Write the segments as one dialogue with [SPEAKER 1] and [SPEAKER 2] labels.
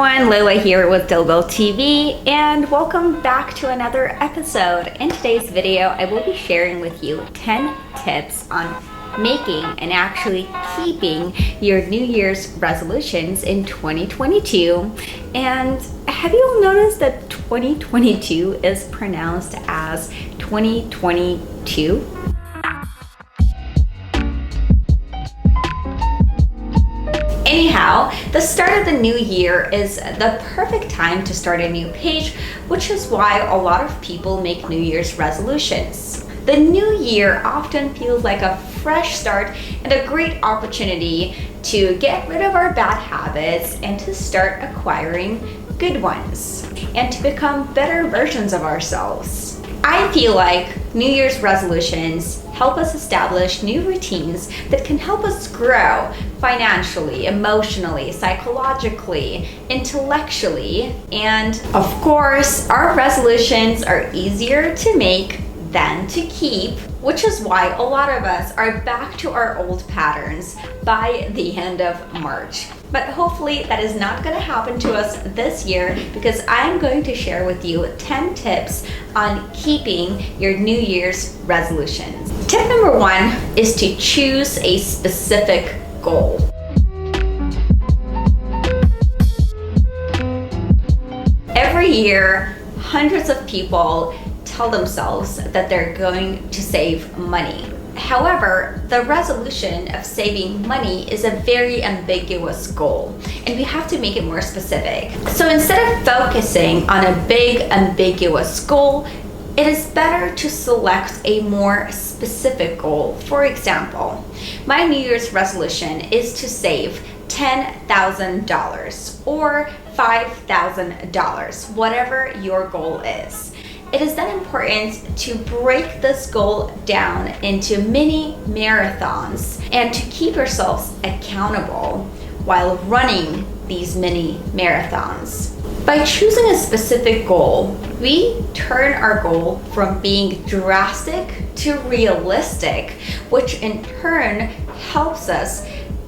[SPEAKER 1] everyone, Lola here with Dilbo TV, and welcome back to another episode. In today's video, I will be sharing with you 10 tips on making and actually keeping your New Year's resolutions in 2022. And have you noticed that 2022 is pronounced as 2022? Anyhow, the start of the new year is the perfect time to start a new page, which is why a lot of people make New Year's resolutions. The new year often feels like a fresh start and a great opportunity to get rid of our bad habits and to start acquiring good ones and to become better versions of ourselves. I feel like New Year's resolutions help us establish new routines that can help us grow financially, emotionally, psychologically, intellectually, and of course, our resolutions are easier to make than to keep, which is why a lot of us are back to our old patterns by the end of March. But hopefully that is not going to happen to us this year, because I'm going to share with you 10 tips on keeping your New Year's resolutions. Tip number 1 is to choose a specific goal. Every year, hundreds of people tell themselves that they're going to save money. However, the resolution of saving money is a very ambiguous goal, and we have to make it more specific. So instead of focusing on a big ambiguous goal, it is better to select a more specific goal. For example, my New Year's resolution is to save $10,000 or $5,000, whatever your goal is. It is then important to break this goal down into mini marathons and to keep yourselves accountable while running these mini marathons. By choosing a specific goal, we turn our goal from being drastic to realistic, which in turn helps us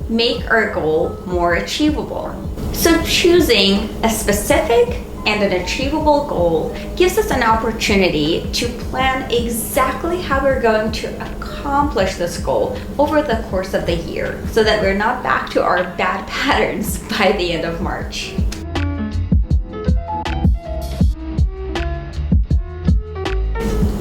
[SPEAKER 1] make our goal more achievable. So choosing a specific and an achievable goal gives us an opportunity to plan exactly how we're going to accomplish this goal over the course of the year, so that we're not back to our bad patterns by the end of March.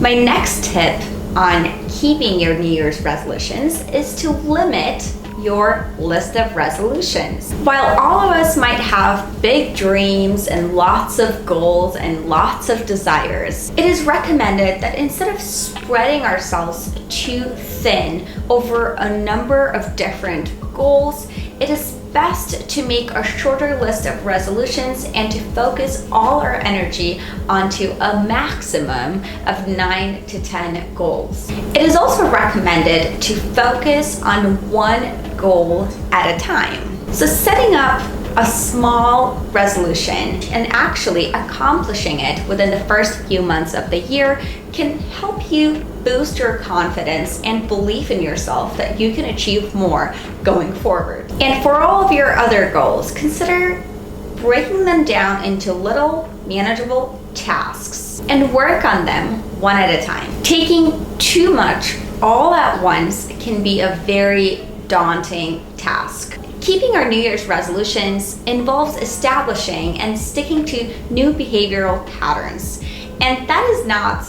[SPEAKER 1] My next tip on keeping your New Year's resolutions is to limit your list of resolutions. While all of us might have big dreams and lots of goals and lots of desires, it is recommended that instead of spreading ourselves too thin over a number of different goals, it is best to make a shorter list of resolutions and to focus all our energy onto a maximum of 9 to 10 goals. It is also recommended to focus on one goal at a time. So setting up a small resolution and actually accomplishing it within the first few months of the year can help you boost your confidence and belief in yourself that you can achieve more going forward. And for all of your other goals, consider breaking them down into little manageable tasks and work on them one at a time. Taking too much all at once can be a very daunting task. Keeping our New Year's resolutions involves establishing and sticking to new behavioral patterns, and that is not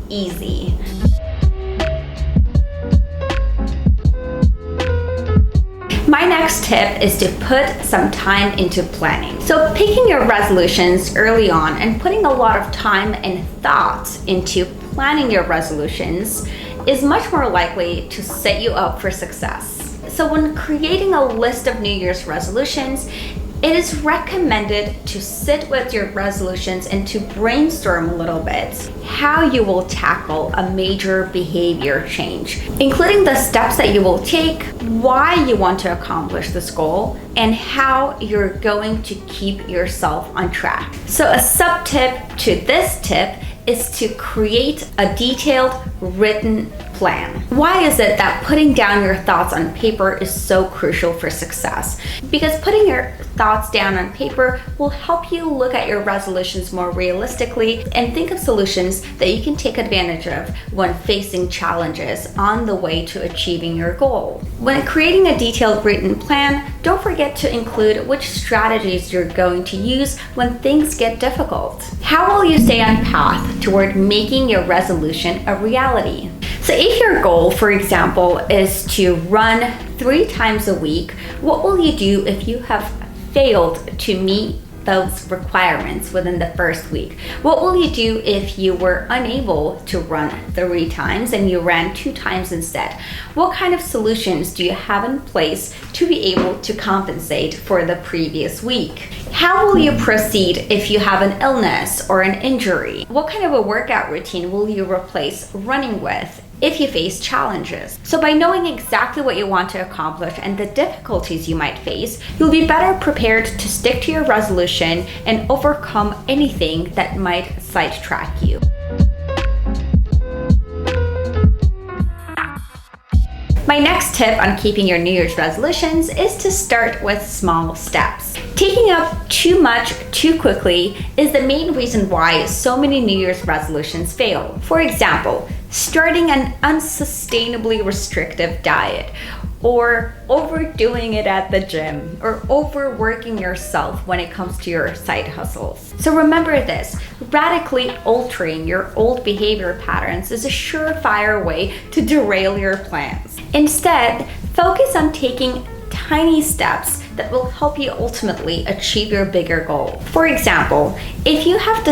[SPEAKER 1] easy. My next tip is to put some time into planning. So picking your resolutions early on and putting a lot of time and thought into planning your resolutions is much more likely to set you up for success. So when creating a list of New Year's resolutions, it is recommended to sit with your resolutions and to brainstorm a little bit how you will tackle a major behavior change, including the steps that you will take, why you want to accomplish this goal, and how you're going to keep yourself on track. So a sub-tip to this tip is to create a detailed written plan. Why is it that putting down your thoughts on paper is so crucial for success? Because putting your thoughts down on paper will help you look at your resolutions more realistically and think of solutions that you can take advantage of when facing challenges on the way to achieving your goal. When creating a detailed written plan, don't forget to include which strategies you're going to use when things get difficult. How will you stay on path toward making your resolution a reality? So if your goal, for example, is to run 3 times a week, what will you do if you have failed to meet those requirements within the first week? What will you do if you were unable to run 3 times and you ran 2 times instead? What kind of solutions do you have in place to be able to compensate for the previous week? How will you proceed if you have an illness or an injury? What kind of a workout routine will you replace running with if you face challenges? So by knowing exactly what you want to accomplish and the difficulties you might face, you'll be better prepared to stick to your resolution and overcome anything that might sidetrack you. My next tip on keeping your New Year's resolutions is to start with small steps. Taking up too much too quickly is the main reason why so many New Year's resolutions fail. For example, starting an unsustainably restrictive diet, or overdoing it at the gym, or overworking yourself when it comes to your side hustles. So remember this, radically altering your old behavior patterns is a surefire way to derail your plans. Instead, focus on taking tiny steps that will help you ultimately achieve your bigger goal. For example, if you have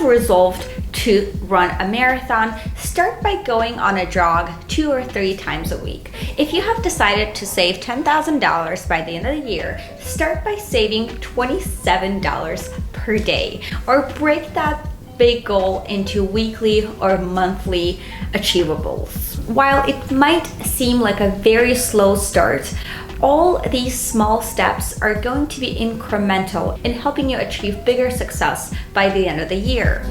[SPEAKER 1] resolved to run a marathon, start by going on a jog 2 or 3 times a week. If you have decided to save $10,000 by the end of the year, start by saving $27 per day, or break that big goal into weekly or monthly achievables. While it might seem like a very slow start, all these small steps are going to be incremental in helping you achieve bigger success by the end of the year.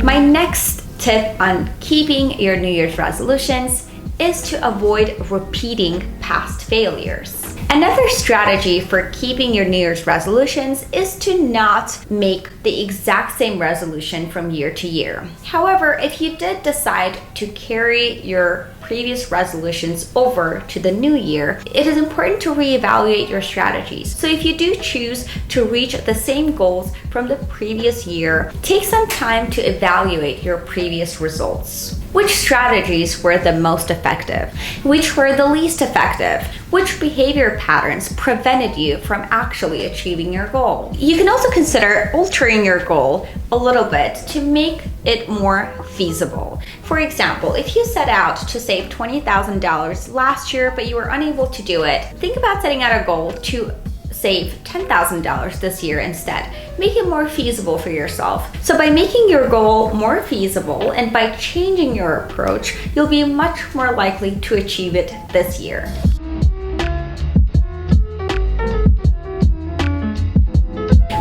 [SPEAKER 1] My next tip on keeping your New Year's resolutions is to avoid repeating past failures. Another strategy for keeping your New Year's resolutions is to not make the exact same resolution from year to year. However, if you did decide to carry your previous resolutions over to the new year, it is important to reevaluate your strategies. So if you do choose to reach the same goals from the previous year, take some time to evaluate your previous results. Which strategies were the most effective? Which were the least effective? Which behavior patterns prevented you from actually achieving your goal? You can also consider altering your goal a little bit to make it more feasible. For example, if you set out to save $20,000 last year, but you were unable to do it, think about setting out a goal to save $10,000 this year instead. Make it more feasible for yourself. So by making your goal more feasible and by changing your approach, you'll be much more likely to achieve it this year.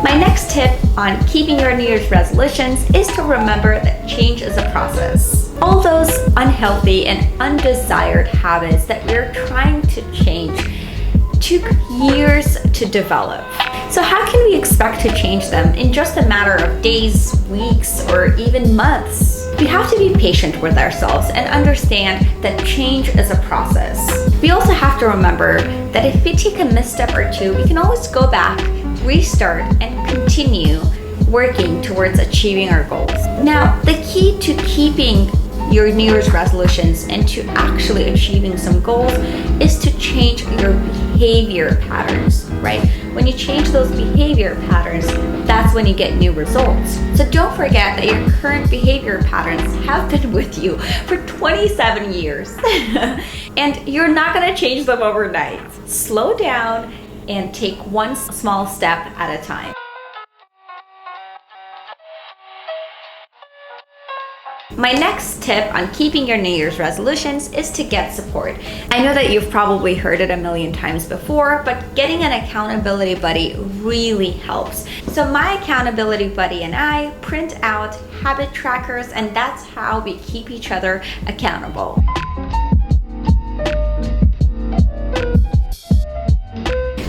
[SPEAKER 1] My next tip on keeping your New Year's resolutions is to remember that change is a process. All those unhealthy and undesired habits that we're trying to change took years to develop. So how can we expect to change them in just a matter of days, weeks, or even months? We have to be patient with ourselves and understand that change is a process. We also have to remember that if we take a misstep or two, we can always go back, restart, and continue working towards achieving our goals. Now, the key to keeping your New Year's resolutions and to actually achieving some goals is to change your behavior patterns, right? When you change those behavior patterns, that's when you get new results. So don't forget that your current behavior patterns have been with you for 27 years and you're not going to change them overnight. Slow down and take one small step at a time. My next tip on keeping your New Year's resolutions is to get support. I know that you've probably heard it a million times before, but getting an accountability buddy really helps. So my accountability buddy and I print out habit trackers, and that's how we keep each other accountable.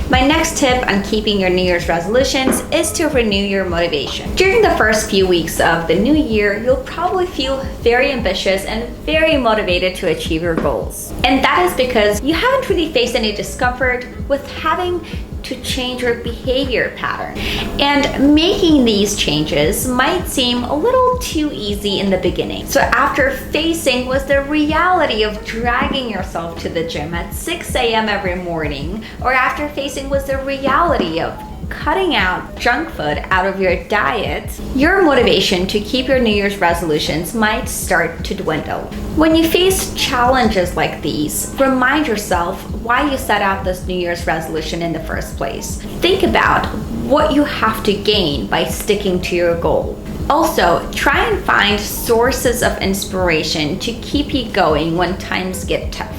[SPEAKER 1] My next tip on keeping your New Year's resolutions is to renew your motivation. During the first few weeks of the new year, you'll probably feel very ambitious and very motivated to achieve your goals. And that is because you haven't really faced any discomfort with having to change your behavior pattern. And making these changes might seem a little too easy in the beginning. So after facing with the reality of dragging yourself to the gym at 6 a.m. every morning, or after facing with the reality of cutting out junk food out of your diet, your motivation to keep your New Year's resolutions might start to dwindle. When you face challenges like these, remind yourself why you set out this New Year's resolution in the first place. Think about what you have to gain by sticking to your goal. Also, try and find sources of inspiration to keep you going when times get tough.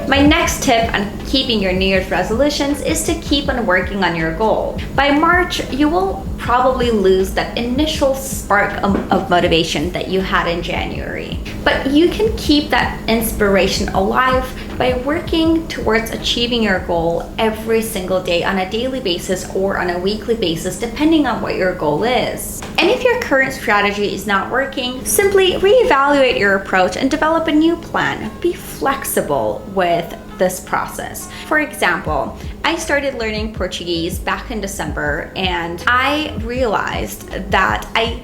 [SPEAKER 1] My next tip on keeping your New Year's resolutions is to keep on working on your goal. By March, you will probably lose that initial spark of motivation that you had in January. But you can keep that inspiration alive by working towards achieving your goal every single day on a daily basis or on a weekly basis, depending on what your goal is. And if your current strategy is not working, simply reevaluate your approach and develop a new plan. Be flexible with this process. For example, I started learning Portuguese back in December, and I realized that I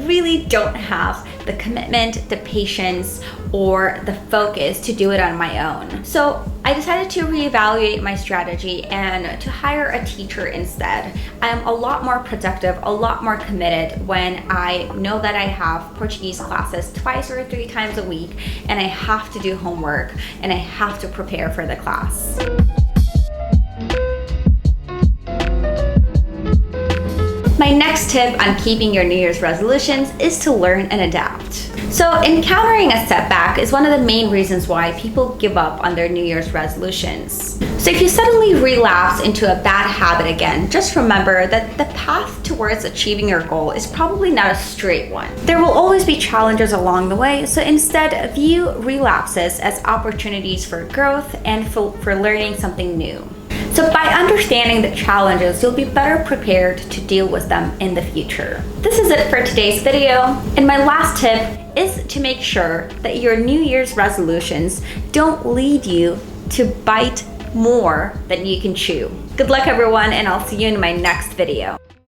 [SPEAKER 1] really don't have the commitment, the patience, or the focus to do it on my own. So I decided to reevaluate my strategy and to hire a teacher instead. I'm a lot more productive, a lot more committed when I know that I have Portuguese classes 2 or 3 times a week, and I have to do homework and I have to prepare for the class. My next tip on keeping your New Year's resolutions is to learn and adapt. So encountering a setback is one of the main reasons why people give up on their New Year's resolutions. So if you suddenly relapse into a bad habit again, just remember that the path towards achieving your goal is probably not a straight one. There will always be challenges along the way, so instead view relapses as opportunities for growth and for learning something new. So by understanding the challenges, you'll be better prepared to deal with them in the future. This is it for today's video. And my last tip is to make sure that your New Year's resolutions don't lead you to bite more than you can chew. Good luck everyone, and I'll see you in my next video.